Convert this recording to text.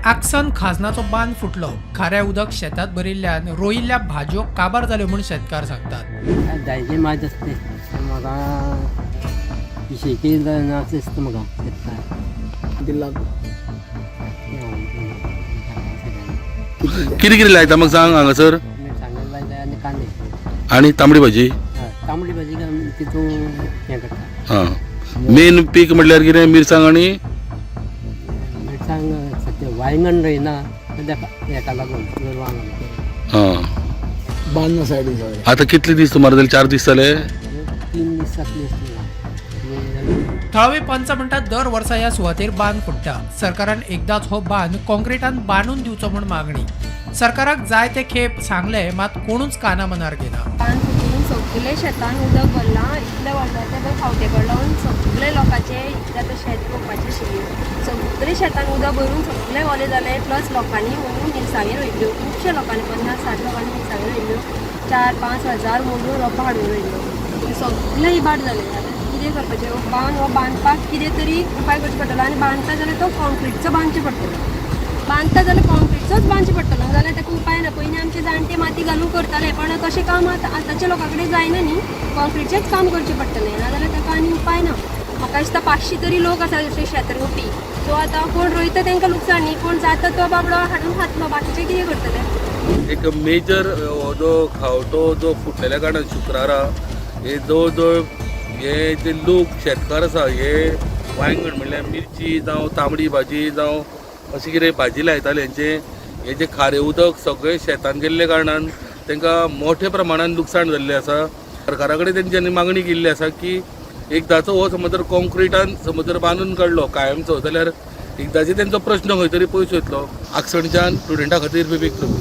आक्सन खाजनाचो बांद फुटलो. खाऱ्या उदक शेतात भरिल्ल्यान रोयिल्ल्या भाज्यो काबार जाल्यो म्हूण शेतकार सांगतात. जायचे माहीत असते म्हाका शेती नाचता म्हाका शेतकार दिला कितें कितें लायता म्हाका सांग हांगासर. मिरसांगे लायता आनी कांदे आनी तांबडी भाजी. तांबडी भाजी तितून हें करता. हां मेन पीक म्हटल्यार कितें मिरसांग आनी मिरसांग सद्या वांयगण रोयना हेका लागून गोरवांक हां बांदना सायडीन सगळे. आतां कितले दीस सुमार जाले? 4 दीस जाले. 3 दीस 7 दीस थळावे पंच म्हणटात दर वर्सा ह्या सुवातेर बांद फुटता. सरकारान एकदाच हो बांद कॉन्क्रिटान बांदून दिवचो म्हूण मागणी. सरकाराक जाय ते खेप सांगले मात कोणूच काना मनार घेना. बांद फुटून सगळे शेतान उदक भरलां. इतले व्हडले ते फावटे पडलां. सगळे लोकांचे इतले आतां शेत रोवपाचे आशिल्ले. सगळे शेतान उदक भरून सगळे ओले जाले. प्लस लोकांनी म्हणून मिरसांगे रोयल्यो. खुबशे लोकांनी 50-60 लोकांनी मिरसांगे रोयल्यो. 4-5 हजार मोडून रोपां हाडून रोयल्यो. सगळे इबाड जाले. कितें करपाचें? हो बांदपाक कितें तरी उपाय करचो पडटलो. आनी बांदता जाल्यार तो कॉन्क्रीटचो बांदचो पडटलो. बांदता जाल्यार कॉन्क्रीटचोच बांदचो पडटलो. जाल्यार ताका उपाय ना. पयलीं आमचे जाणटे माती घालून करताले पण तशें काम आतांच्या लोकां कडेन जायना न्ही. कॉन्क्रीटचेंच काम करचें पडटलें. नाजाल्यार ताका आनी उपाय ना. म्हाका दिसता 500 तरी लोक आसा जशे शेत रोवपी. सो आतां कोण रोयता तांकां लुकसाण न्ही. कोण जाता तो बाबडो हाडून खातलो. बाकीचे कितें करतले? एक मेजर हो जो खावटो जो फुटलेल्या कारणान शुक्रारा हे जवळ जवळ हे जे लोक शेतकार आसा हे वांयगण म्हणल्यार मिरची जावं तांबडी भाजी जावं अशी कितें भाजी लायताले हे जे खारें उदक सगळे शेतान गेल्ले कारणान तांकां मोठ्या प्रमाणान लुकसाण जाल्लें आसा. सरकारा कडेन तेंच्यांनी मागणी केल्ली आसा की एकदाचो हो समज जर कॉन्क्रिटान समज जर बांदून काडलो कायमचो जाल्यार एकदाचो तेंचो प्रश्न खंय तरी पयस वयतलो. आक्सणच्यान स्टुडंटा खातीर बिबीक प्रभू.